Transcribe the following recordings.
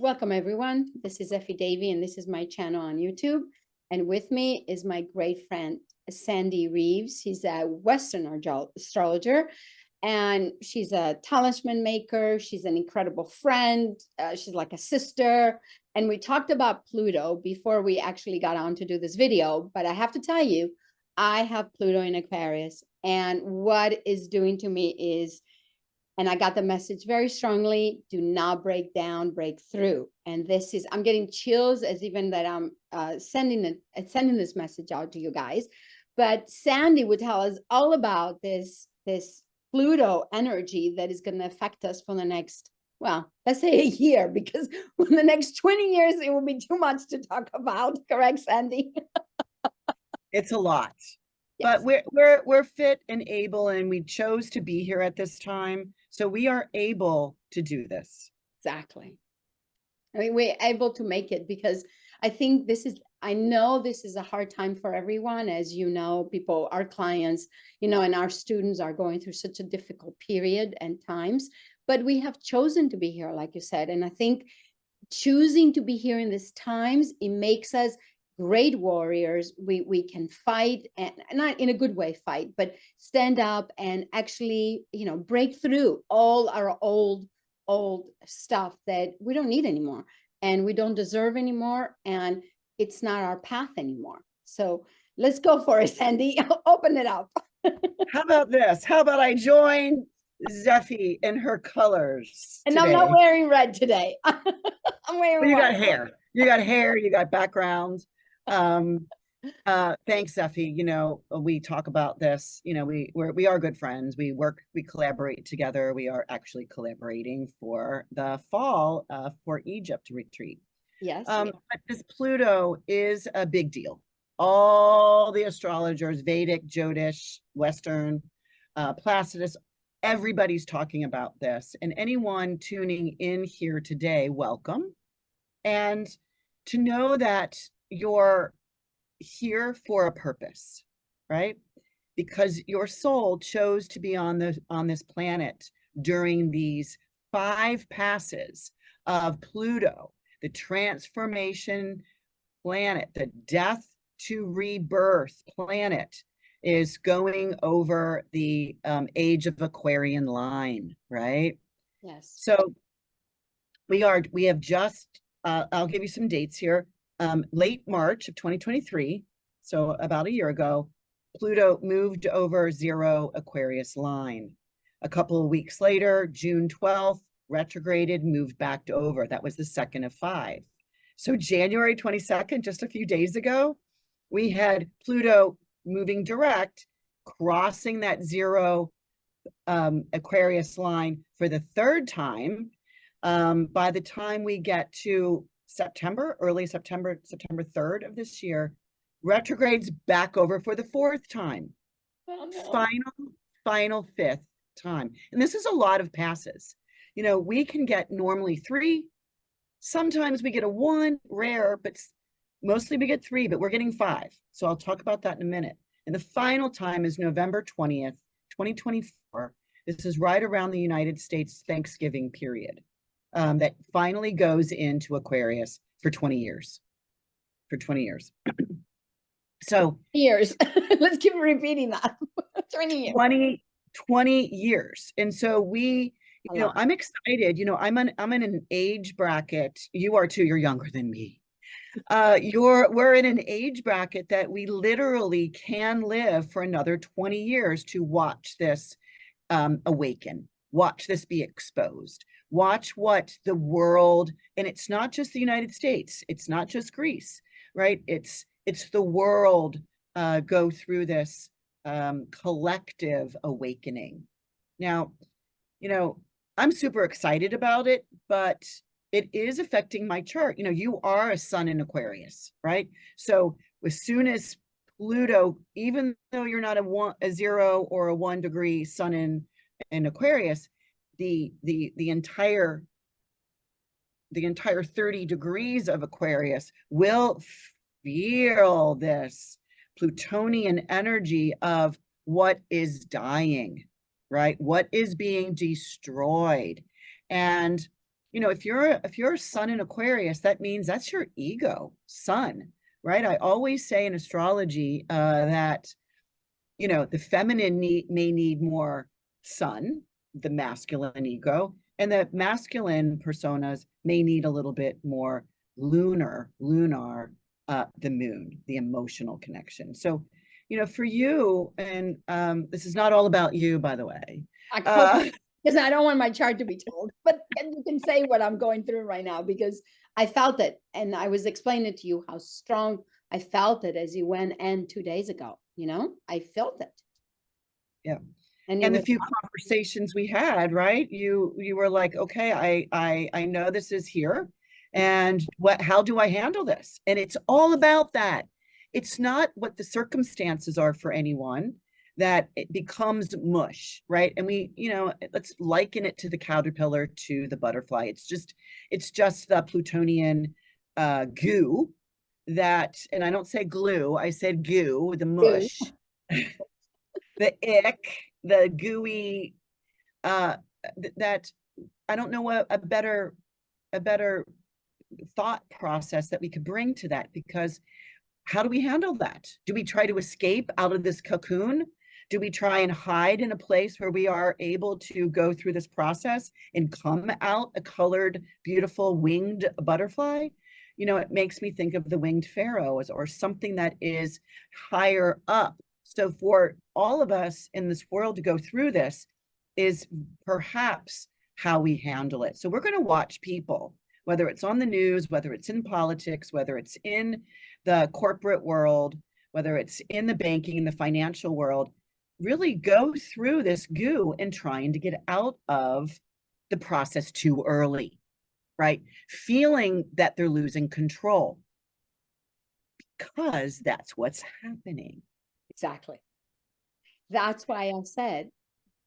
Welcome everyone. This is Effie Davy and this is my channel on YouTube. And with me is my great friend, Sandy Reeves. She's a Western astrologer and she's a talisman maker. She's an incredible friend. She's like a sister. And we talked about Pluto before we actually got on to do this video. But I have to tell you, I have Pluto in Aquarius. And what it's doing to me is, and I got the message very strongly, do not break down, break through. And this is, I'm getting chills as even that I'm sending this message out to you guys. But Sandy would tell us all about this Pluto energy that is going to affect us for the next, well, let's say a year, because for the next 20 years, it will be too much to talk about. Correct, Sandy? It's a lot. Yes. But we're fit and able, and we chose to be here at this time. So we are able to do this. Exactly. I mean, we're able to make it because I think I know this is a hard time for everyone. As you know, people, our clients, and our students are going through such a difficult period and times, but we have chosen to be here, like you said. And I think choosing to be here in these times, it makes us great warriors. We can fight, and not in a good way fight, but stand up and actually, break through all our old stuff that we don't need anymore and we don't deserve anymore, and it's not our path anymore. So let's go for it, Sandy. Open it up. How about this? How about I join Zeffie in her colors and today? I'm not wearing red today. I'm wearing you got hair. You got hair, you got background. Thanks, Zeffie. We talk about this. We are good friends. We collaborate together. We are actually collaborating for the fall for Egypt retreat. Yes. But this Pluto is a big deal. All the astrologers, Vedic, Jyotish, Western, Placidus, everybody's talking about this. And anyone tuning in here today, welcome. And to know that you're here for a purpose, right? Because your soul chose to be on this planet during these 5 passes of Pluto, the transformation planet, the death to rebirth planet, is going over the age of Aquarian line, right? Yes. So we have just, I'll give you some dates here. Late March of 2023, so about a year ago, Pluto moved over 0 Aquarius line. A couple of weeks later, June 12th, retrograded, moved back over. That was the 2nd of 5. So January 22nd, just a few days ago, we had Pluto moving direct, crossing that 0 Aquarius line for the 3rd time. By the time we get to September, early September 3rd of this year, retrogrades back over for the 4th time. Oh, no. Final 5th time. And this is a lot of passes. We can get normally 3. Sometimes we get a 1, rare, but mostly we get 3, but we're getting 5. So I'll talk about that in a minute. And the final time is November 20th, 2024. This is right around the United States Thanksgiving period. That finally goes into Aquarius for 20 years. For 20 years. So years. Let's keep repeating that. 20 years. 20 years. And so I'm excited. I'm in an age bracket. You are too. You're younger than me. We're in an age bracket that we literally can live for another 20 years to watch this awaken. Watch this be exposed. Watch what the world, and it's not just the United States, it's not just Greece, right? It's the world go through this collective awakening. Now, I'm super excited about it, but it is affecting my chart. You are a sun in Aquarius, right? So as soon as Pluto, even though you're not a 0 or a 1 degree sun in Aquarius, the entire 30 degrees of Aquarius will feel this Plutonian energy of what is dying, right? What is being destroyed. And if you're a sun in Aquarius, that means that's your ego, sun, right? I always say in astrology that the feminine may need more sun, the masculine ego, and the masculine personas may need a little bit more lunar, the moon, the emotional connection. So, for you, and this is not all about you, by the way. I hope, because I don't want my chart to be told, but you can say what I'm going through right now because I felt it. And I was explaining to you how strong I felt it as you went in 2 days ago. I felt it. Yeah. And And the few conversations we had, right? You were like, okay, I know this is here. And how do I handle this? And it's all about that. It's not what the circumstances are for anyone that it becomes mush, right? And let's liken it to the caterpillar to the butterfly. It's just the Plutonian goo that, and I don't say glue, I said goo, the mush, the ick, the gooey, that I don't know a better thought process that we could bring to that, because how do we handle that? Do we try to escape out of this cocoon? Do we try and hide in a place where we are able to go through this process and come out a colored, beautiful winged butterfly? It makes me think of the winged pharaoh or something that is higher up. So for all of us in this world to go through this is perhaps how we handle it. So we're going to watch people, whether it's on the news, whether it's in politics, whether it's in the corporate world, whether it's in the banking and the financial world, really go through this goo and trying to get out of the process too early, right? Feeling that they're losing control, because that's what's happening. exactly. That's why I said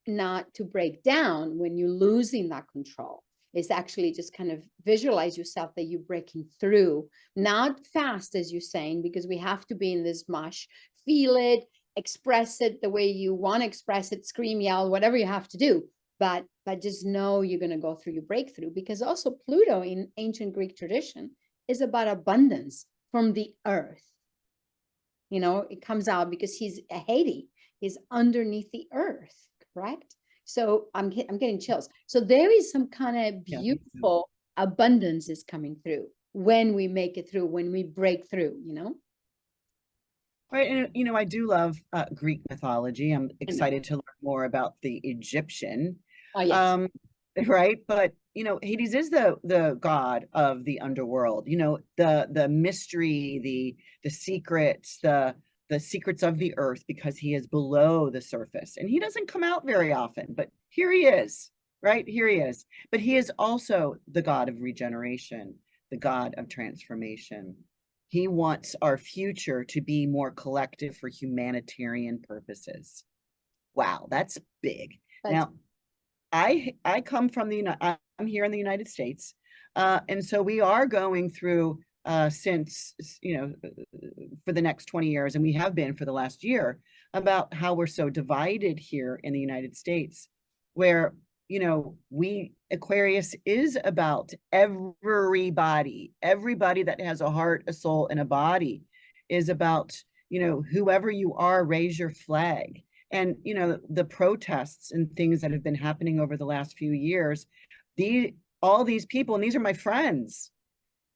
not to break down when you're losing that control. It's actually just kind of visualize yourself that you're breaking through, not fast as you're saying, because we have to be in this mush. Feel it, express it the way you want to express it, scream, yell, whatever you have to do. But just know you're going to go through your breakthrough, because also Pluto in ancient Greek tradition is about abundance from the earth. It comes out because he's a Haiti, he's underneath the earth, correct? So I'm getting chills. So there is some kind of beautiful abundance is coming through when we make it through, when we break through, Right. And, I do love Greek mythology. I'm excited to learn more about the Egyptian. Oh, yes. Right. But, Hades is the god of the underworld, the mystery, the secrets, the secrets of the earth, because he is below the surface and he doesn't come out very often, but here he is, right? Here he is. But he is also the god of regeneration, the god of transformation. He wants our future to be more collective for humanitarian purposes. Wow, that's big. Now, I come from I'm here in the United States, and so we are going through since for the next 20 years, and we have been for the last year, about how we're so divided here in the United States, where Aquarius is about everybody that has a heart, a soul, and a body, is about whoever you are, raise your flag. And the protests and things that have been happening over the last few years, all these people, and these are my friends,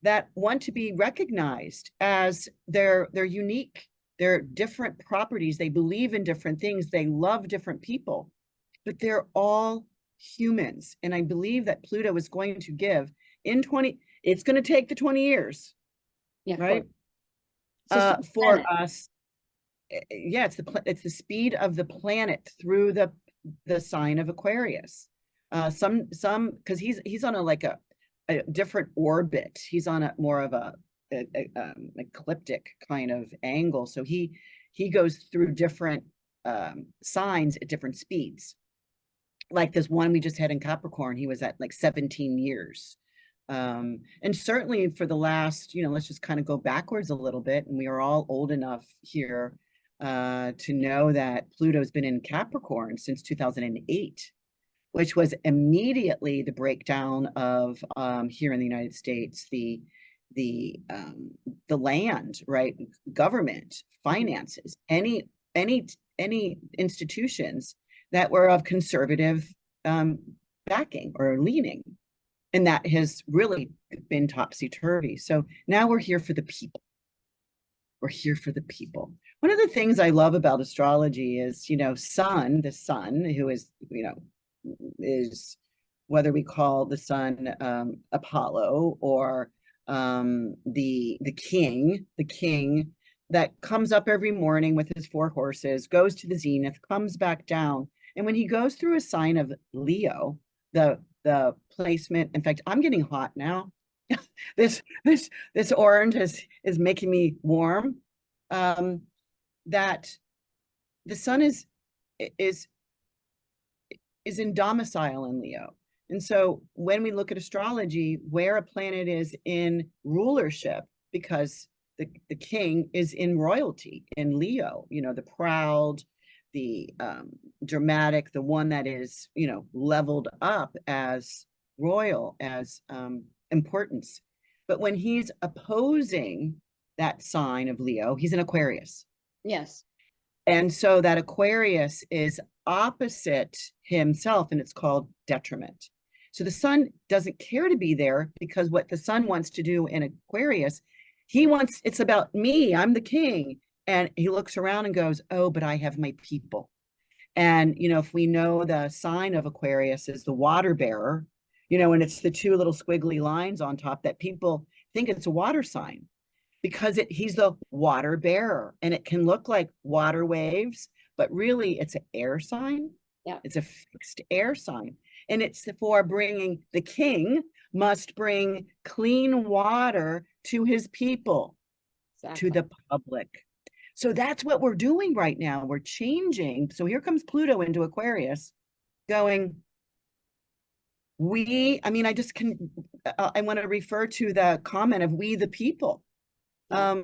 that want to be recognized as they're unique, they're different properties, they believe in different things, they love different people, but they're all humans. And I believe that Pluto is going to give it's going to take the 20 years, right? For us. Yeah, it's the speed of the planet through the sign of Aquarius. Some because he's on a different orbit. He's on a more of a ecliptic kind of angle. So he goes through different signs at different speeds. Like this one we just had in Capricorn, he was at like 17 years. And certainly for the last, let's just kind of go backwards a little bit, and we are all old enough here to know that Pluto's been in Capricorn since 2008. which was immediately the breakdown of here in the United States, the land, right? Government, finances, any institutions that were of conservative backing or leaning. And that has really been topsy-turvy. So now we're here for the people. We're here for the people. One of the things I love about astrology is, you know, the sun, who is, you know, is whether we call the sun Apollo or the king that comes up every morning with his 4 horses, goes to the zenith, comes back down. And when he goes through a sign of Leo, the placement, in fact, I'm getting hot now. This orange is making me warm. That the sun is in domicile in Leo. And so when we look at astrology, where a planet is in rulership, because the king is in royalty in Leo, you know, the proud, the dramatic, the one that is, you know, leveled up as royal, as importance. But when he's opposing that sign of Leo, he's in Aquarius. Yes. And so that Aquarius is opposite himself, and it's called detriment. So the sun doesn't care to be there, because what the sun wants to do in Aquarius, it's about me, I'm the king. And he looks around and goes, oh, but I have my people. And, you know, if we know the sign of Aquarius is the water bearer, you know, and it's the 2 little squiggly lines on top, that people think it's a water sign, because he's the water bearer, and it can look like water waves, but really it's an air sign. Yeah. It's a fixed air sign. And it's for bringing, the king must bring clean water to his people, Exactly. to the public. So that's what we're doing right now. We're changing. So here comes Pluto into Aquarius going, I mean, I want to refer to the comment of we the people. Yeah.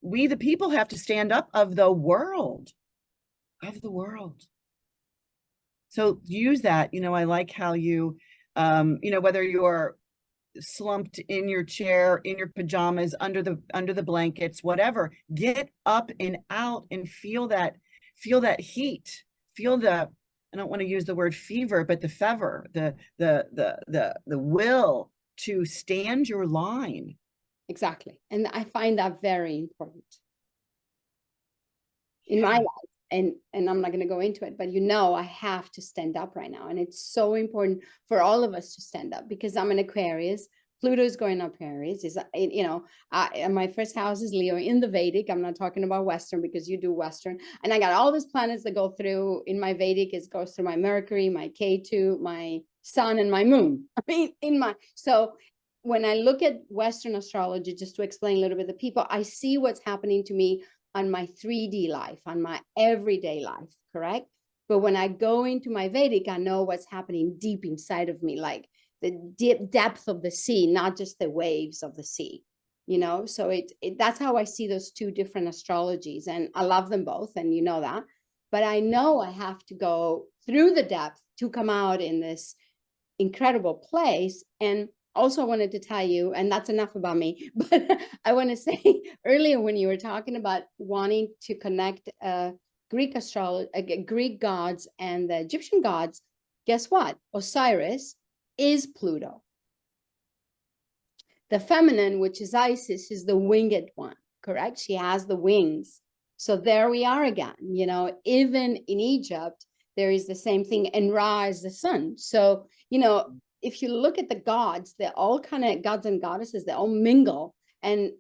We the people have to stand up of the world. So use that, you know, I like how you, you know, whether you're slumped in your chair, in your pajamas, under the blankets, whatever, get up and out and feel that heat, feel the, I don't want to use the word fever, but the fever, the will to stand your line. Exactly. And I find that very important in my life. And I'm not going to go into it, but you know, I have to stand up right now. And it's so important for all of us to stand up, because I'm an Aquarius. Pluto's going up Aries. Is, you know, my first house is Leo in the Vedic. I'm not talking about Western, because you do Western. And I got all these planets that go through in my Vedic. It goes through my Mercury, my Ketu, my Sun, and my Moon. I mean, so when I look at Western astrology, just to explain a little bit to people, I see what's happening to me on my 3D life, on my everyday life, correct? But when I go into my Vedic, I know what's happening deep inside of me, like the deep depth of the sea, not just the waves of the sea, you know? So that's how I see those 2 different astrologies, and I love them both, and you know that. But I know I have to go through the depth to come out in this incredible place. And also, I wanted to tell you, and that's enough about me, but I want to say earlier when you were talking about wanting to connect Greek astrology, Greek gods and the Egyptian gods, guess what? Osiris is Pluto. The feminine, which is Isis, is the winged one, correct? She has the wings. So there we are again, you know, even in Egypt, there is the same thing, and Ra is the sun. So, you know, if you look at the gods, they're all kind of gods and goddesses, they all mingle. And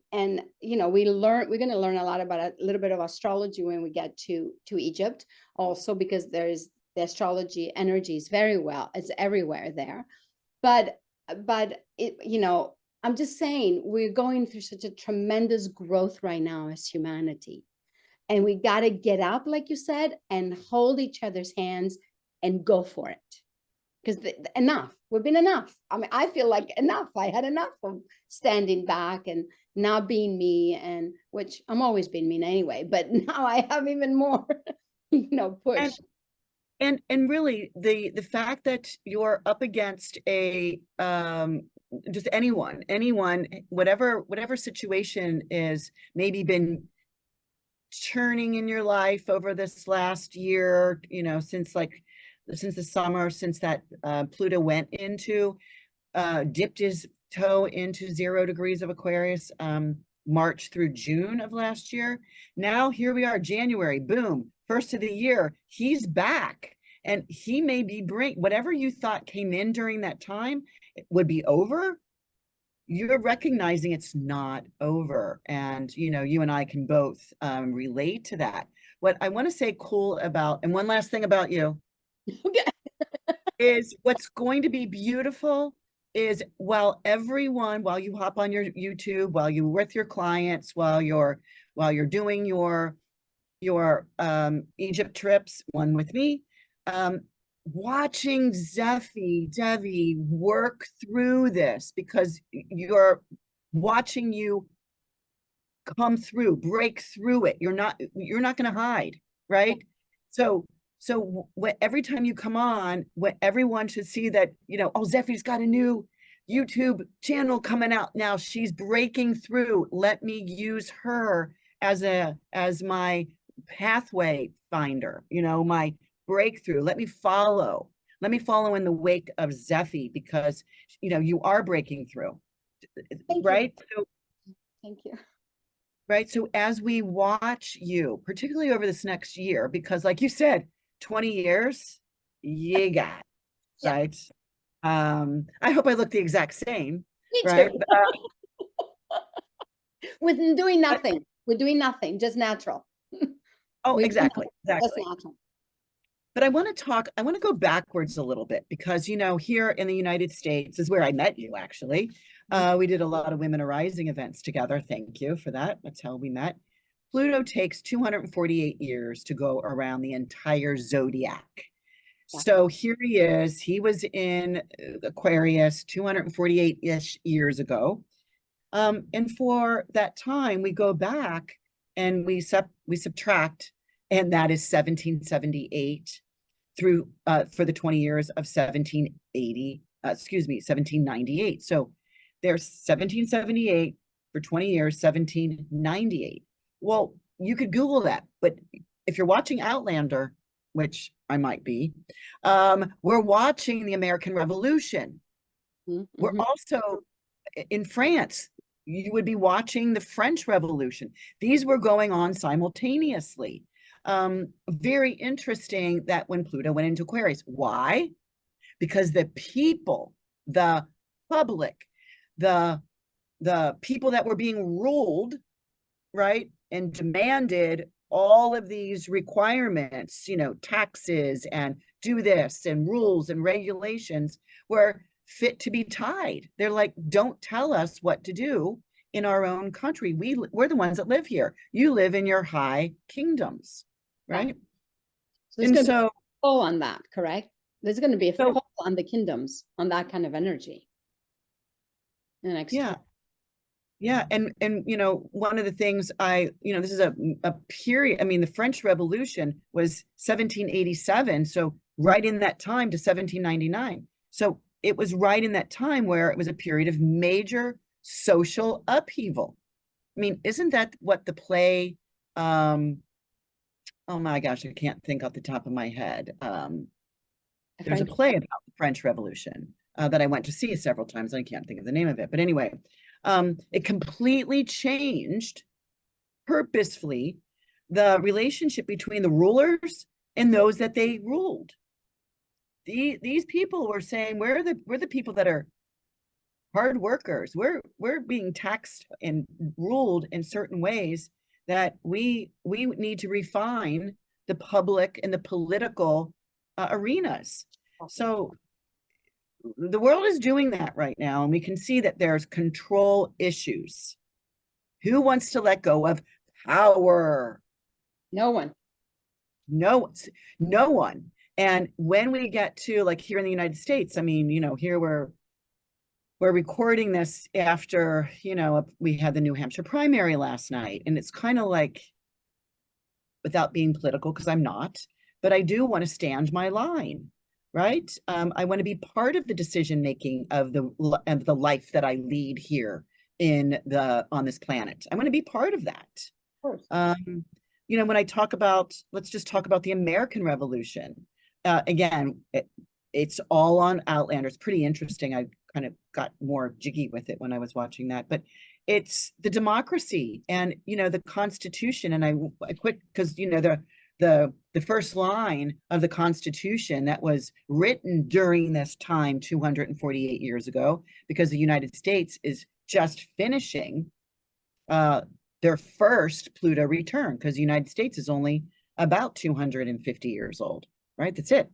you know, we're going to learn a lot about a little bit of astrology when we get to Egypt, also because there's the astrology energy is it's everywhere there. But it, you know, I'm just saying, we're going through such a tremendous growth right now as humanity. And we got to get up, like you said, and hold each other's hands and go for it. Because enough, we've been enough. I mean, I feel like enough. I had enough of standing back and not being me, and which I'm always being mean anyway, but now I have even more, you know, push. And really the fact that you're up against a just anyone, whatever situation is maybe been churning in your life over this last year, since the summer, since that Pluto went into dipped his toe into 0 degrees of Aquarius, March through June of last year. Now here we are, January, boom, first of the year, he's back. And he may be whatever you thought came in during that time would be over. You're recognizing it's not over. And, you and I can both relate to that. What I want to say cool about, and one last thing about you, Okay. is what's going to be beautiful is while you hop on your YouTube, while you're with your clients, while you're doing your Egypt trips, one with me, watching Devi work through this, because you're watching you come through, break through it. You're not going to hide, right? So every time you come on, everyone should see that, oh, Zeffie's got a new YouTube channel coming out now. She's breaking through. Let me use her as my pathway finder, my breakthrough. Let me follow in the wake of Zeffie, because, you are breaking through, right? So, Thank you. right. So as we watch you, particularly over this next year, because like you said, 20 years, you got it, Yeah. right? I hope I look the exact same, Me right? too. With doing nothing. We're doing nothing, just natural. Oh, We do exactly, nothing, just exactly. natural. But I want to go backwards a little bit, because, here in the United States is where I met you, actually. We did a lot of Women Arising events together. Thank you for that. That's how we met. Pluto takes 248 years to go around the entire zodiac. Yeah. So here he is. He was in Aquarius 248-ish years ago. And for that time, we go back and we subtract, and that is 1778 through for the 20 years of 1798. So there's 1778 for 20 years, 1798. Well, you could Google that, but if you're watching Outlander, which I might be, we're watching the American Revolution. Mm-hmm. We're also in France. You would be watching the French Revolution. These were going on simultaneously. Very interesting that when Pluto went into Aquarius. Why? Because the people, the public, the people that were being ruled, right, and demanded all of these requirements, taxes and do this and rules and regulations, were fit to be tied. They're like, don't tell us what to do in our own country. We're the ones that live here. You live in your high kingdoms, right? Yeah. So there's going to be a pull on that, correct? There's going to be a pull on the kingdoms, on that kind of energy in the next yeah. Yeah. And one of the things this is a period. I mean, the French Revolution was 1787. So right in that time to 1799. So it was right in that time where it was a period of major social upheaval. I mean, isn't that what the play, oh my gosh, I can't think off the top of my head. There's a play about the French Revolution that I went to see several times. I can't think of the name of it. But anyway, it completely changed purposefully the relationship between the rulers and those that they ruled. These people were saying, we're the people that are hard workers. We're being taxed and ruled in certain ways that we need to refine the public and the political arenas. So the world is doing that right now, and we can see that there's control issues. Who wants to let go of power? No one. No one. And when we get to, like, here in the United States, I mean, here we're recording this after, we had the New Hampshire primary last night, and it's kind of like, without being political, because I'm not, but I do want to stand my line, right? I want to be part of the decision making of the life that I lead here on this planet. I want to be part of that. Of course. When I talk about, let's just talk about the American Revolution. Again, it's all on Outlander. It's pretty interesting. I kind of got more jiggy with it when I was watching that, but it's the democracy and, the Constitution. And I quit because, the first line of the Constitution that was written during this time 248 years ago, because the United States is just finishing their first Pluto return, because the United States is only about 250 years old, right? That's it.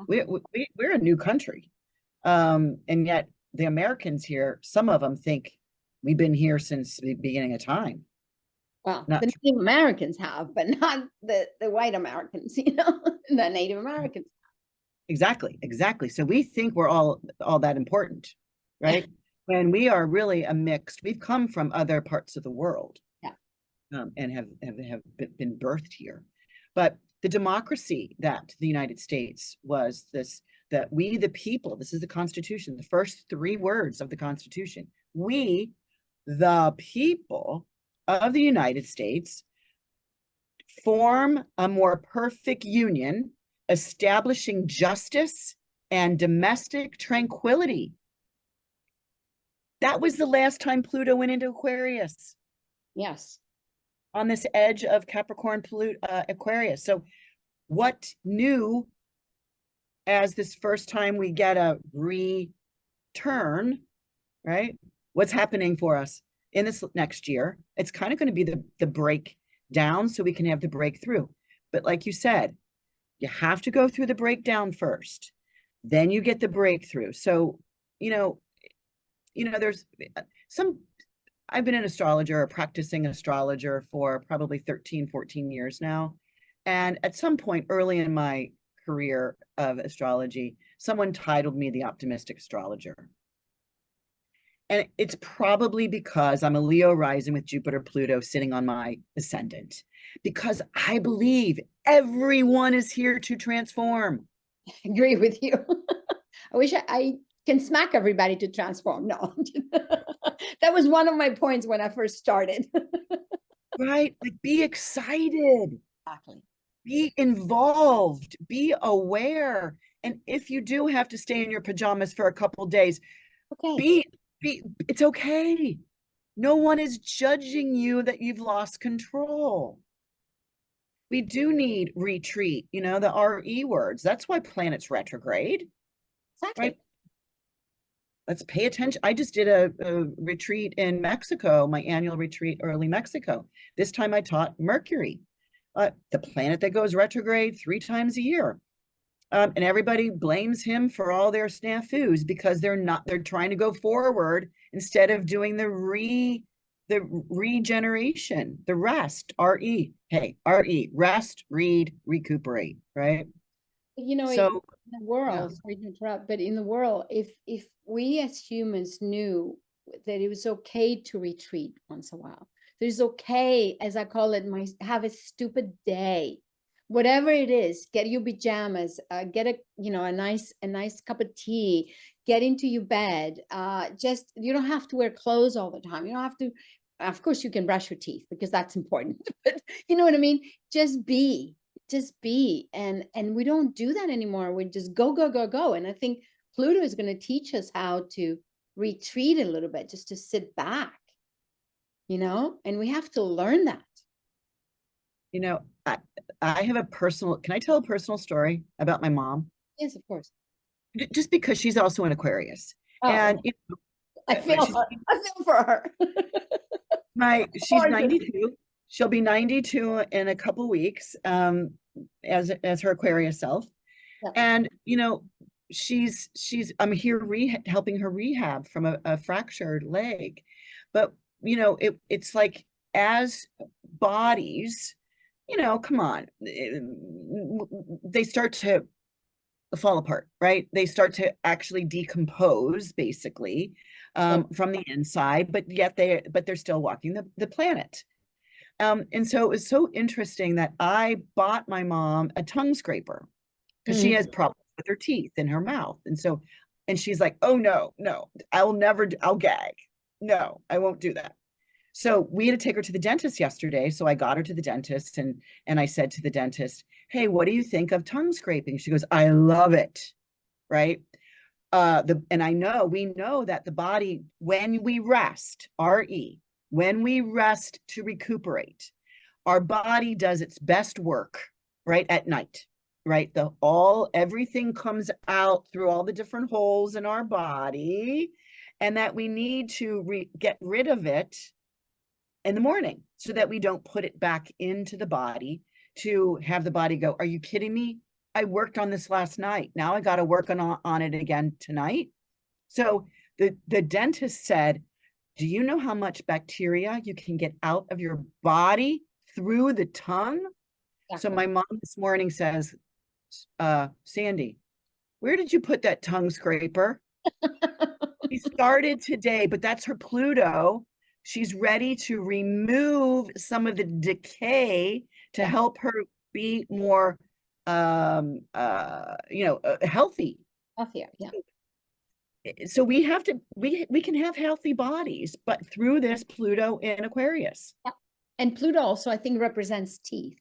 We're a new country. And yet the Americans here, some of them think we've been here since the beginning of time. Well, Not the Native Americans have, but not the white Americans, the Native Americans. Exactly. So we think we're all that important, right? When we are really a mixed, we've come from other parts of the world. And have been birthed here. But the democracy that the United States was that we, the people, this is the Constitution, the first 3 words of the Constitution, we, the people of the United States, form a more perfect union, establishing justice and domestic tranquility. That was the last time Pluto went into Aquarius. Yes. On this edge of Capricorn, Aquarius. So what new, as this first time we get a return, right? What's happening for us in this next year? It's kind of going to be the breakdown so we can have the breakthrough. But like you said, you have to go through the breakdown first, then you get the breakthrough. So, there's I've been an astrologer, a practicing astrologer for probably 13, 14 years now. And at some point early in my career of astrology, someone titled me the optimistic astrologer. And it's probably because I'm a Leo rising with Jupiter, Pluto sitting on my ascendant, because I believe everyone is here to transform. I agree with you. I wish I can smack everybody to transform. No, that was one of my points when I first started. Right? Like, be excited. Exactly. Be involved, be aware. And if you do have to stay in your pajamas for a couple days, Okay. It's okay. No one is judging you that you've lost control. We do need retreat, the RE words. That's why planets retrograde. Exactly. Right? Let's pay attention. I just did a retreat in Mexico, my annual retreat, early Mexico. This time I taught Mercury, the planet that goes retrograde 3 times a year. And everybody blames him for all their snafus because they're trying to go forward instead of doing the regeneration, the rest, RE. Hey, RE, rest, read, recuperate, right? In the world, yeah. sorry to interrupt, but in the world, if we as humans knew that it was okay to retreat once in a while, that it's okay, as I call it, have a stupid day, whatever it is, get your pajamas, get a nice cup of tea, get into your bed. Just, you don't have to wear clothes all the time. You don't have to. Of course, you can brush your teeth because that's important, but you know what I mean. Just be and we don't do that anymore. We just go and I think Pluto is going to teach us how to retreat a little bit, just to sit back, and we have to learn that. I have can I tell a personal story about my mom? Yes, of course. Just because she's also an Aquarius. And I feel for her. She's 92. She'll be 92 in a couple weeks, as her Aquarius self. Yeah. And I'm here helping her rehab from a fractured leg. But it's like, as bodies, come on, they start to fall apart, right? They start to actually decompose, basically, from the inside, but they're still walking the planet. And so it was so interesting that I bought my mom a tongue scraper because she has problems with her teeth in her mouth. And she's like, oh no, no, I'll never, I'll gag. No, I won't do that. So we had to take her to the dentist yesterday. So I got her to the dentist and I said to the dentist, hey, what do you think of tongue scraping? She goes, I love it. Right. And we know that the body, when we rest, RE, when we rest to recuperate, our body does its best work right at night, right? Everything comes out through all the different holes in our body, and that we need to get rid of it in the morning so that we don't put it back into the body to have the body go, are you kidding me? I worked on this last night. Now I got to work on it again tonight. So the dentist said, do you know how much bacteria you can get out of your body through the tongue? So my mom this morning says, Sandy, where did you put that tongue scraper? She started today, but that's her Pluto. She's ready to remove some of the decay to help her be more healthy. Healthier, yeah. So we can have healthy bodies, but through this Pluto in Aquarius. Yeah. And Pluto also, I think, represents teeth.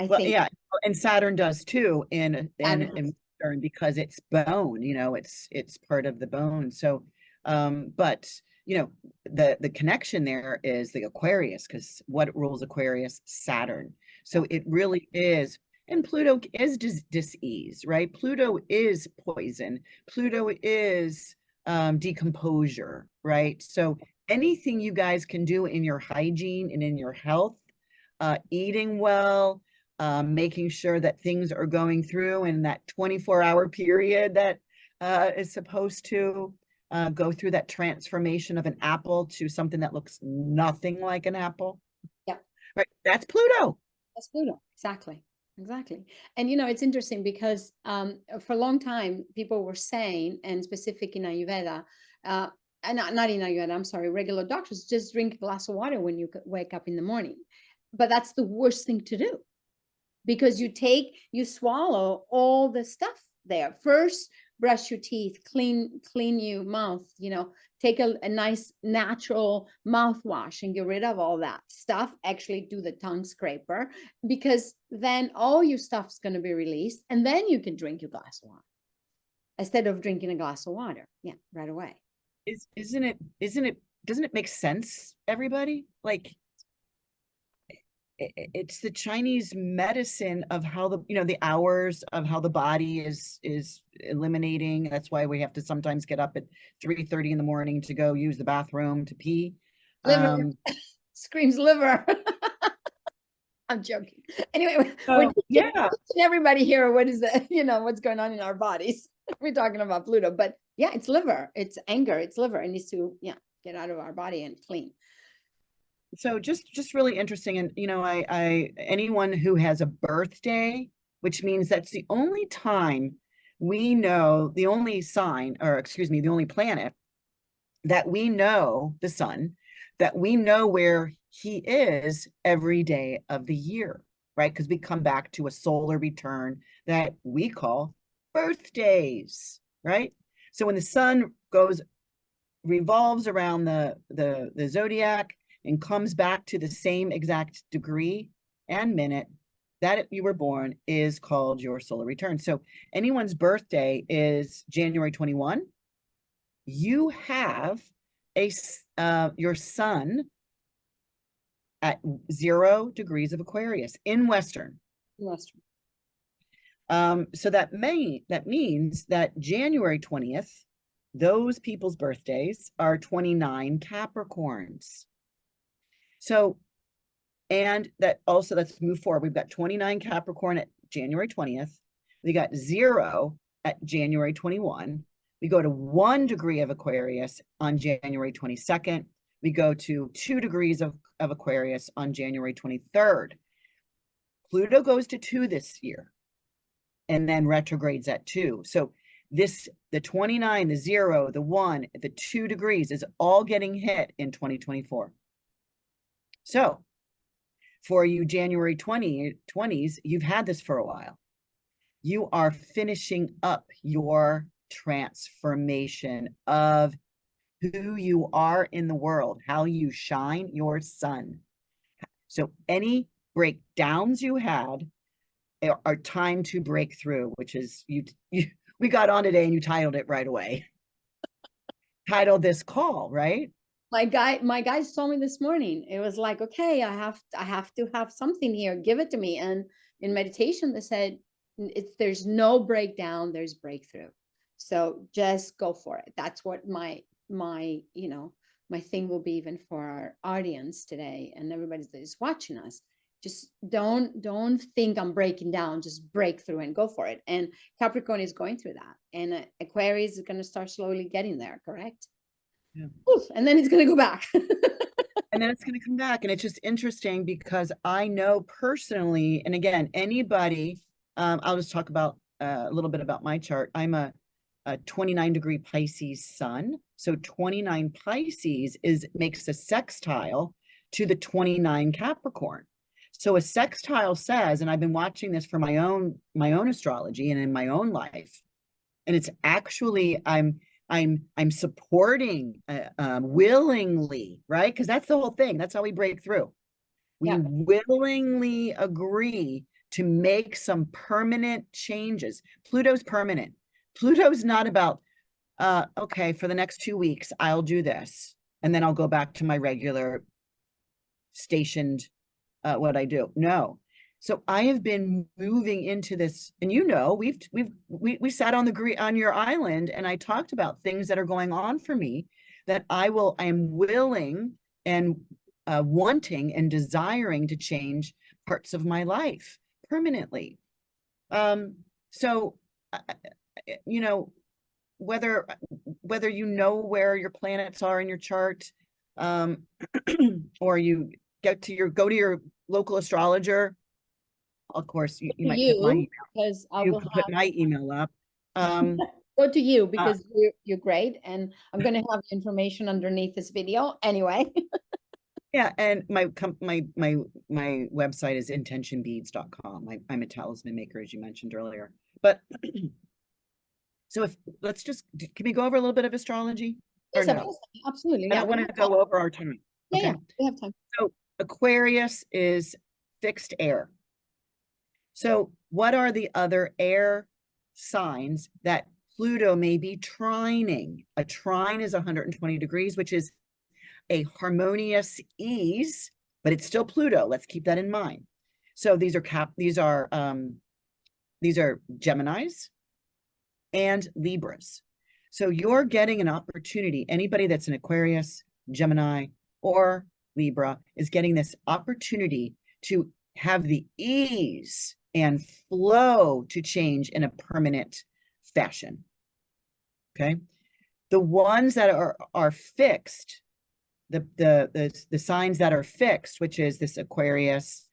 I think. Yeah, and Saturn does too in Saturn because it's bone, it's part of the bone. So but the connection there is the Aquarius, because what rules Aquarius? Saturn. So it really is. And Pluto is dis-ease, right? Pluto is poison. Pluto is decomposure, right? So anything you guys can do in your hygiene and in your health, eating well, making sure that things are going through in that 24-hour period that is supposed to go through that transformation of an apple to something that looks nothing like an apple. Yeah. Right. That's Pluto. That's Pluto. Exactly. Exactly. And, it's interesting because for a long time, people were saying, and specific in Ayurveda, and not in Ayurveda, I'm sorry, regular doctors, just drink a glass of water when you wake up in the morning. But that's the worst thing to do, because you swallow all the stuff there. First, brush your teeth, clean your mouth, take a nice natural mouthwash and get rid of all that stuff. Actually do the tongue scraper, because then all your stuff's going to be released, and then you can drink your glass of water instead of drinking a glass of water. Yeah, right away. Doesn't it make sense, everybody? Like, it's the Chinese medicine of how the hours of how the body is eliminating. That's why we have to sometimes get up at 3:30 in the morning to go use the bathroom to pee. Liver screams liver. I'm joking. Anyway, yeah, everybody here, what is that? What's going on in our bodies? We're talking about Pluto, but yeah, it's liver, it's anger, it's liver. It needs to get out of our body and clean. So just really interesting. And I anyone who has a birthday, which means that's the only time we know, the only sign, or excuse me, the only planet that we know, the sun, that we know where he is every day of the year, right? Because we come back to a solar return that we call birthdays, right? So when the sun revolves around the zodiac and comes back to the same exact degree and minute that you were born is called your solar return. So anyone's birthday is January 21. You have your sun at 0 degrees of Aquarius in Western. So that means that January 20th, those people's birthdays are 29 Capricorns. So, and that also, let's move forward. We've got 29 Capricorn at January 20th. We got 0 at January 21. We go to 1 degree of Aquarius on January 22nd. We go to 2 degrees of Aquarius on January 23rd. Pluto goes to 2 this year and then retrogrades at 2. So the 29, the 0, the 1, the 2 degrees is all getting hit in 2024. So for you January 2020s, you've had this for a while. You are finishing up your transformation of who you are in the world, how you shine your sun. So any breakdowns you had are time to break through, which is we got on today and you titled it right away. Titled this call, right? My guys told me this morning, it was like, okay, I have to have something here, give it to me. And in meditation, they said, there's no breakdown, there's breakthrough. So just go for it. That's what my thing will be, even for our audience today and everybody that is watching us. Just don't think I'm breaking down, just break through and go for it. And Capricorn is going through that, and Aquarius is going to start slowly getting there, correct? Yeah. Oof, and then it's going to go back. And then it's going to come back. And it's just interesting because I know personally, and again, anybody, I'll just talk about a little bit about my chart. I'm a 29-degree Pisces sun. So 29 Pisces makes a sextile to the 29 Capricorn. So a sextile says, and I've been watching this for my own astrology and in my own life, and it's actually I'm supporting willingly, right? Because that's the whole thing. That's how we break through. We Yeah. willingly agree to make some permanent changes. Pluto's permanent. Pluto's not about, okay, for the next 2 weeks, I'll do this, and then I'll go back to my regular stationed what I do. No. So I have been moving into this, and we sat on on your island, and I talked about things that are going on for me that I am willing and wanting and desiring to change parts of my life permanently. So you know, whether where your planets are in your chart, or you go to your local astrologer. Of course, you might put my You, email. because I You will can put my email up. go to you, Uh, because you're great, and I'm going to have information underneath this video anyway. yeah, and my website is intentionbeads.com. I'm a talisman maker, as you mentioned earlier. But so can we go over a little bit of astrology or Yes, no? absolutely. I Yeah, don't we want have to time. go over our time. Yeah, Okay. yeah, we have time. So Aquarius is fixed air. So what are the other air signs that Pluto may be trining? A trine is 120 degrees, which is a harmonious ease, but it's still Pluto. Let's keep that in mind. So these are Geminis and Libras. So you're getting an opportunity. Anybody that's an Aquarius, Gemini, or Libra is getting this opportunity to have the ease and flow to change in a permanent fashion. Okay. The ones that are fixed, the signs that are fixed, which is this Aquarius,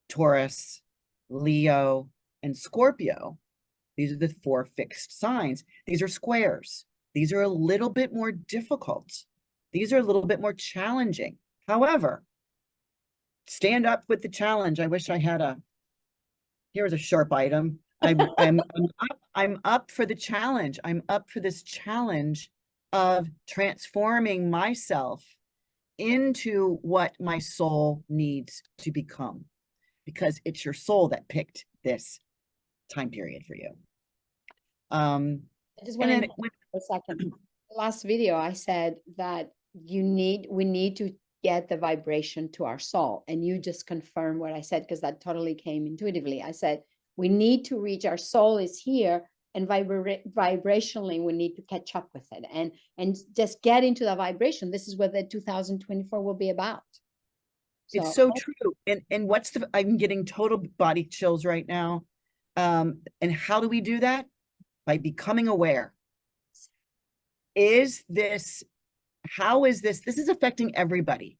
Taurus, Leo, and Scorpio. These are the 4 fixed signs. These are squares. These are a little bit more difficult. These are a little bit more challenging. However, stand up with the challenge. I wish I had here's a sharp item. I'm up for the challenge. I'm up for this challenge of transforming myself into what my soul needs to become, because it's your soul that picked this time period for you. I just want to for a second. The last video, I said that we need to get the vibration to our soul, and you just confirm what I said, because that totally came intuitively. I said we need to reach, our soul is here, and vibrationally we need to catch up with it, and just get into the vibration. This is what the 2024 will be about. It's so true. And I'm getting total body chills right now. And how do we do that? By becoming aware. How is this is affecting everybody.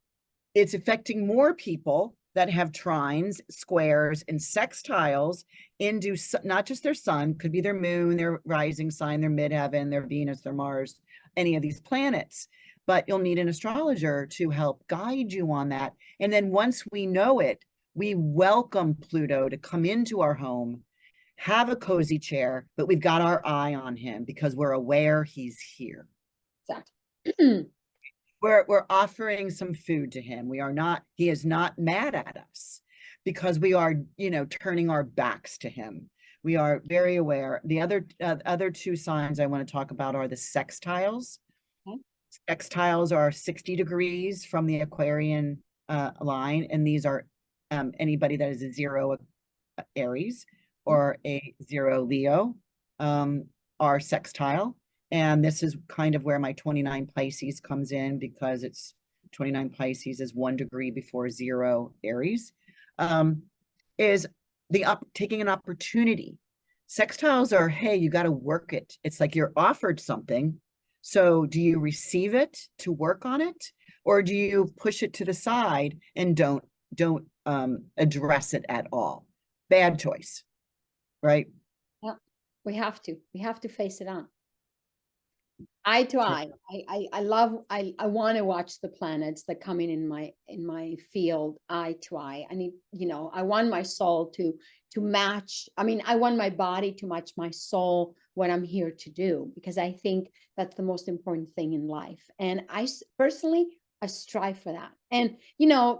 It's affecting more people that have trines, squares, and sextiles into not just their sun, could be their moon, their rising sign, their midheaven, their Venus, their Mars, any of these planets. but you'll need an astrologer to help guide you on that. And then once we know it, we welcome Pluto to come into our home, have a cozy chair, but we've got our eye on him because we're aware he's here. Exactly. We're offering some food to him. He is not mad at us because we are, turning our backs to him. We are very aware. The other two signs I want to talk about are the sextiles. Okay. Sextiles are 60 degrees from the Aquarian line, and these are anybody that is a 0 Aries or a 0 Leo are sextile. And this is kind of where my 29 Pisces comes in, because it's 29 Pisces is 1 degree before 0 Aries, is taking an opportunity. Sextiles are, hey, you got to work it. It's like you're offered something. So do you receive it to work on it, or do you push it to the side and don't address it at all? Bad choice, right? Yeah, we have to face it on. Eye to eye. I want to watch the planets that come in my field eye to eye. I need, I want my soul to match. I mean, I want my body to match my soul, what I'm here to do, because I think that's the most important thing in life. And I personally, I strive for that. And,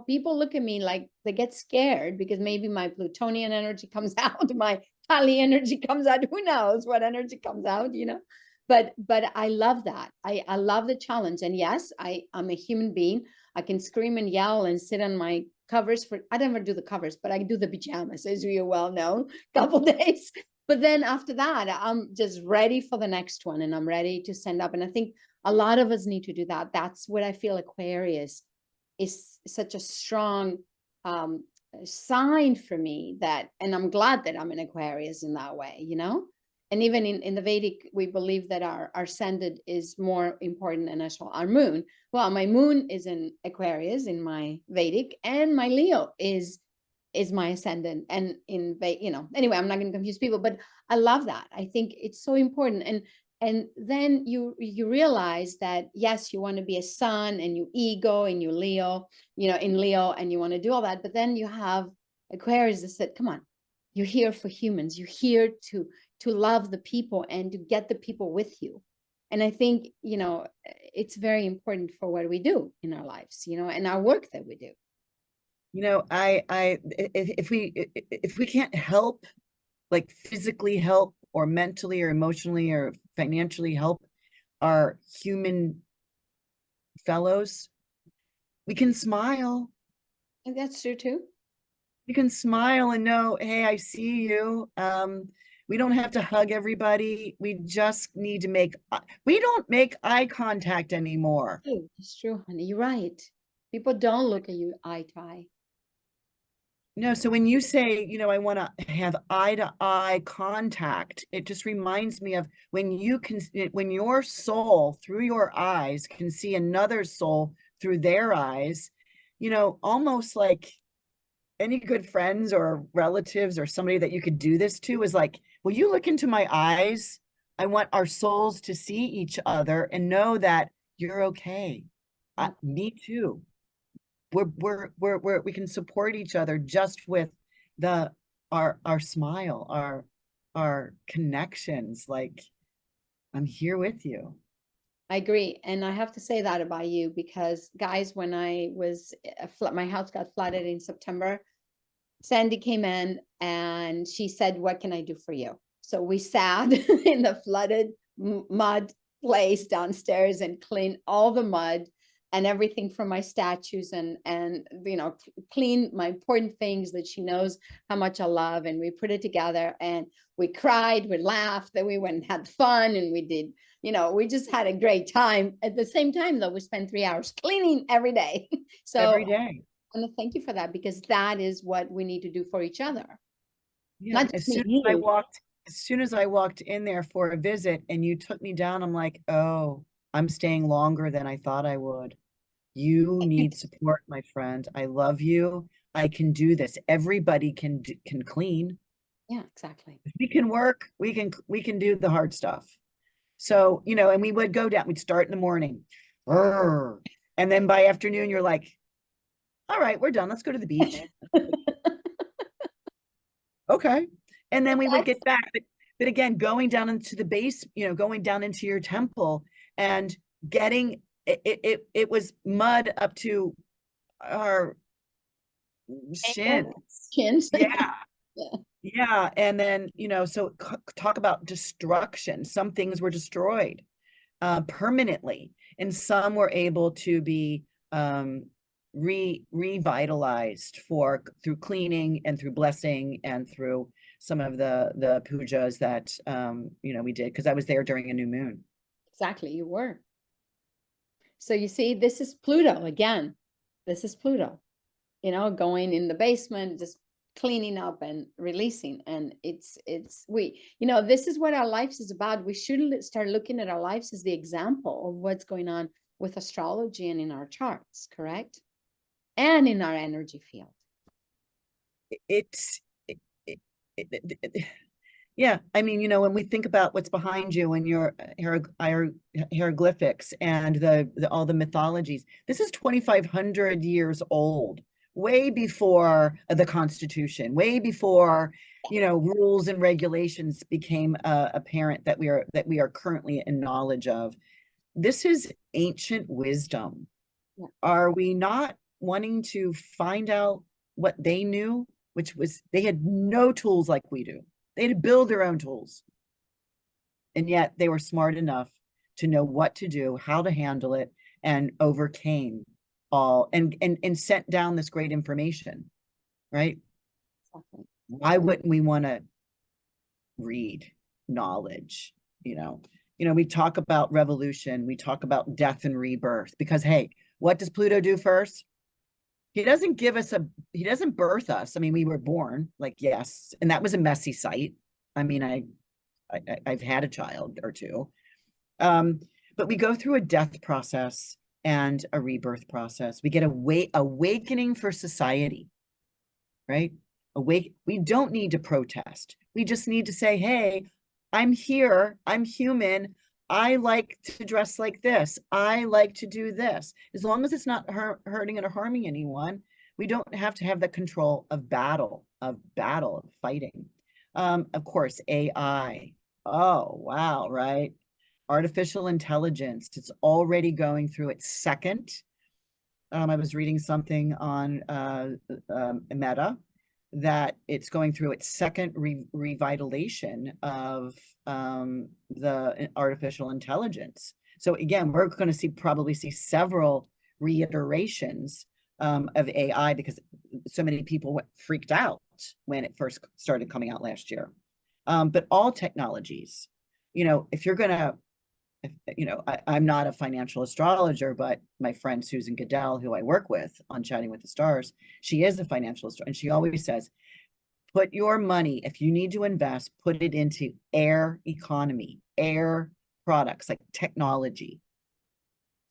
people look at me like they get scared because maybe my Plutonian energy comes out, my Kali energy comes out. Who knows what energy comes out, but I love that. I love the challenge. And yes, I'm a human being. I can scream and yell and sit on my covers I never do the covers, but I do the pajamas, as you well know, couple days. But then after that, I'm just ready for the next one, and I'm ready to stand up. And I think a lot of us need to do that. That's what I feel Aquarius is such a strong sign for me, and I'm glad that I'm an Aquarius in that way, And even in the Vedic, we believe that our ascendant is more important than our moon. Well, my moon is in Aquarius in my Vedic, and my Leo is my ascendant. And anyway, I'm not going to confuse people, but I love that. I think it's so important. And then you realize that, yes, you want to be a sun, and you ego, and you Leo, in Leo, and you want to do all that. But then you have Aquarius that said, come on, you're here for humans. You're here to love the people and to get the people with you. And I think, it's very important for what we do in our lives, and our work that we do. If we can't help, like physically help or mentally or emotionally or financially help our human fellows, we can smile. And that's true too. You can smile and know, hey, I see you. We don't have to hug everybody. We just need to we don't make eye contact anymore. It's true, honey. You're right. People don't look at you eye to eye. No, so when you say, I want to have eye-to-eye contact, it just reminds me of when your soul through your eyes can see another soul through their eyes, almost like any good friends or relatives or somebody that you could do this to is like, will you look into my eyes? I want our souls to see each other and know that you're okay. Me too. We can support each other just with our smile, our connections. Like, I'm here with you. I agree. And I have to say that about you, because guys, when my house got flooded in September, Sandy came in and she said, what can I do for you? So we sat in the flooded mud place downstairs and cleaned all the mud and everything from my statues, and clean my important things that she knows how much I love. And we put it together, and we cried, we laughed, then we went and had fun, and we did, we just had a great time. At the same time, though, we spent 3 hours cleaning every day. So every day. I want to thank you for that, because that is what we need to do for each other. Yeah. Not just me, As soon as I walked in there for a visit and you took me down, I'm like, oh, I'm staying longer than I thought I would. You need support, my friend. I love you. I can do this. Everybody can clean. Yeah, exactly. If we can work, we can do the hard stuff. So, and we would go down, we'd start in the morning. "Arr." And then by afternoon, you're like, all right, we're done. Let's go to the beach. Okay. And then we would That's get back. But again, going down into the base, going down into your temple and getting it was mud up to our ankle, shins. chins. Yeah. Yeah, Yeah. And then, so talk about destruction. Some things were destroyed permanently, and some were able to be revitalized through cleaning and through blessing and through some of the pujas that we did, because I was there during a new moon. exactly. You were. So you see, this is Pluto again. This is Pluto, going in the basement, just cleaning up and releasing. And this is what our lives is about. We should start looking at our lives as the example of what's going on with astrology and in our charts, correct? And in our energy field. It's it, it, it, yeah, I mean, when we think about what's behind you and your hieroglyphics and all the mythologies, this is 2,500 years old, way before the Constitution, way before, rules and regulations became apparent that we are currently in knowledge of. This is ancient wisdom. Yeah. Are we not wanting to find out what they knew, which was they had no tools like we do? They had to build their own tools. And yet they were smart enough to know what to do, how to handle it, and overcame all and sent down this great information, right? Exactly. Why wouldn't we want to read knowledge? We talk about revolution, we talk about death and rebirth, because hey, what does Pluto do first? He doesn't birth us. I mean, we were born, like, yes, and that was a messy sight. I mean, I've had a child or two. But we go through a death process and a rebirth process. We get a awakening for society, right? We don't need to protest. We just need to say, hey, I'm here, I'm human. I like to dress like this. I like to do this. As long as it's not hurting or harming anyone, we don't have to have the control of of fighting. Of course, AI. Oh, wow, right? Artificial intelligence. It's already going through its second. I was reading something on Meta that it's going through its second revitalization of the artificial intelligence. So again, we're going to probably see several reiterations of AI, because so many people freaked out when it first started coming out last year. But all technologies, if you're going to, I'm not a financial astrologer, but my friend Susan Goodell, who I work with on Chatting with the Stars, she is a financial astrologer, and she always says, put your money, if you need to invest, put it into air economy, air products like technology.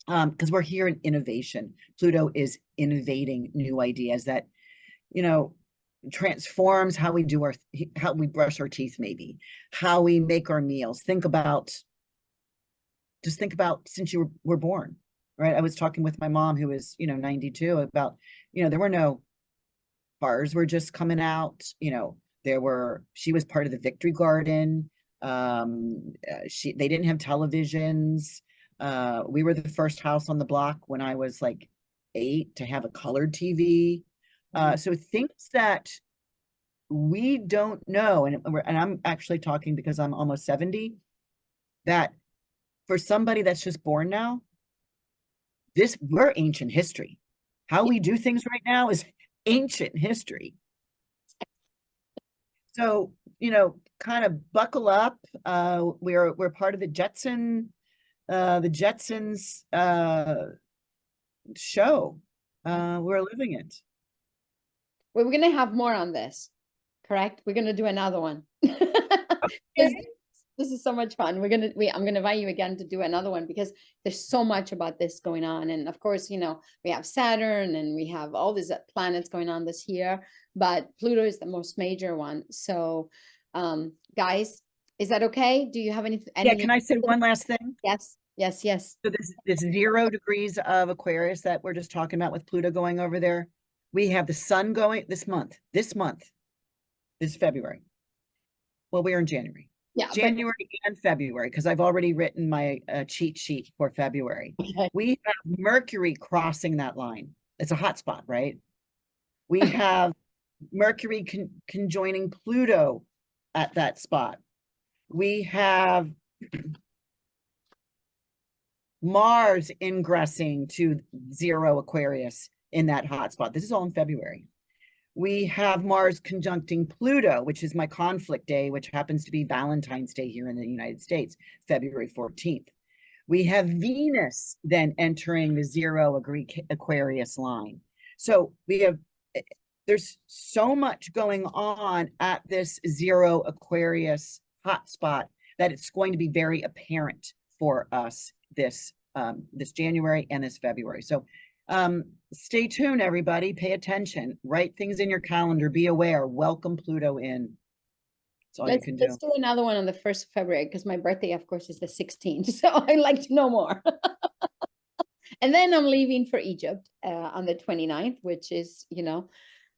Because we're here in innovation. Pluto is innovating new ideas that, transforms how we brush our teeth, maybe how we make our meals. Just think about since you were born, right? I was talking with my mom, who is 92, about there were no cars were just coming out. She was part of the Victory Garden. They didn't have televisions. We were the first house on the block when I was like 8 to have a colored TV. So things that we don't know, and I'm actually talking because I'm almost 70, that for somebody that's just born now, we're ancient history. How we do things right now is ancient history. So, kind of buckle up. We're part of the Jetsons show. We're living it. We're going to have more on this, correct? We're going to do another one. Okay. This is so much fun. I'm going to invite you again to do another one, because there's so much about this going on. And of course, we have Saturn and we have all these planets going on this year, but Pluto is the most major one. So, guys, is that okay? Do you have any? Yeah, can I say one last thing? Yes. Yes, yes. So this 0 degrees of Aquarius that we're just talking about with Pluto going over there. We have the sun going this month, this February. Well, we're in January. Yeah, but January and February, because I've already written my cheat sheet for February. okay. We have Mercury crossing that line. It's a hot spot, right? We have Mercury conjoining Pluto at that spot. We have Mars ingressing to 0 Aquarius in that hot spot. This is all in February. We have Mars conjuncting Pluto, which is my conflict day, which happens to be Valentine's Day here in the United States, February 14th. We have Venus then entering the 0 Aquarius line. So we have, there's so much going on at this 0 Aquarius hotspot that it's going to be very apparent for us this January and this February. So stay tuned, everybody. Pay attention. Write things in your calendar. Be aware. Welcome Pluto in. That's all you can do. Let's do another one on the 1st of February, because my birthday, of course, is the 16th. So I'd like to know more. And then I'm leaving for Egypt on the 29th, which is, you know,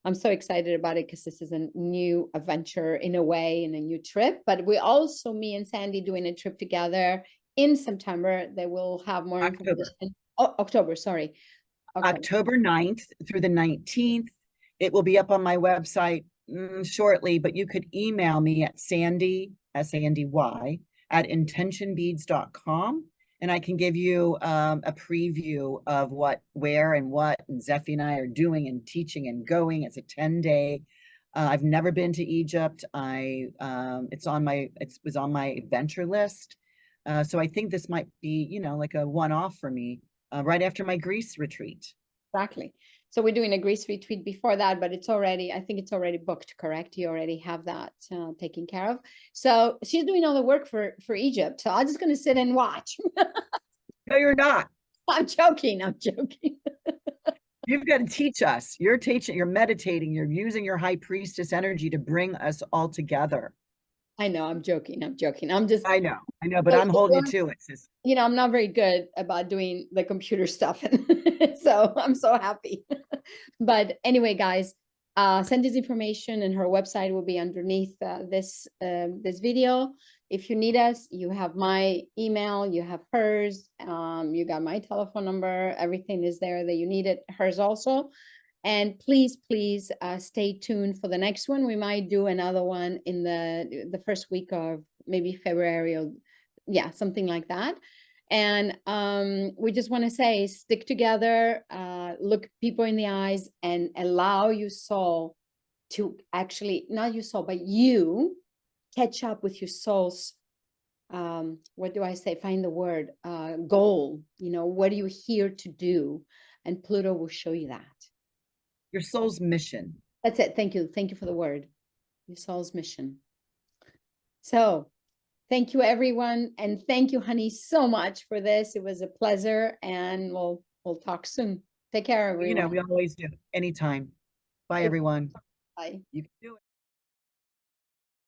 I'm so excited about it because this is a new adventure in a way, and a new trip. But we also, me and Sandy, doing a trip together in September. They will have more information. Oh, October, sorry. October 9th through the 19th. It will be up on my website shortly, but you could email me at Sandy, S-A-N-D-Y, at intentionbeads.com. And I can give you a preview of what, where, and what and Zeffie and I are doing and teaching and going. It's a 10-day. I've never been to Egypt. It was on my adventure list. So I think this might be, you know, like a one-off for me right after my Greece retreat. Exactly. So we're doing a Greece retreat before that, but it's already, I think it's already booked, correct? You already have that taken care of. So she's doing all the work for Egypt. So I'm just going to sit and watch. No, you're not. I'm joking. I'm joking. You've got to teach us. You're teaching, you're meditating, you're using your high priestess energy to bring us all together. I know, I'm joking. I'm joking. I'm just, I know, but I'm holding you to it, sis. You know, I'm not very good about doing the computer stuff. So I'm so happy. But anyway, guys, send this information, and her website will be underneath this video. If you need us, you have my email, you have hers, you got my telephone number, everything is there that you need it, hers also. And please, please stay tuned for the next one. We might do another one in the first week of maybe February, or yeah, something like that. And we just want to say, stick together, look people in the eyes, and allow your soul to actually, not your soul, but you catch up with your soul's, what do I say? Find the word, goal. You know, what are you here to do? And Pluto will show you that. Your soul's mission. That's it. Thank you. Thank you for the word. Your soul's mission. So thank you, everyone. And thank you, honey, so much for this. It was a pleasure, and we'll talk soon. Take care, everyone. You know, we always do. Anytime. Bye, everyone. Bye. You can do it.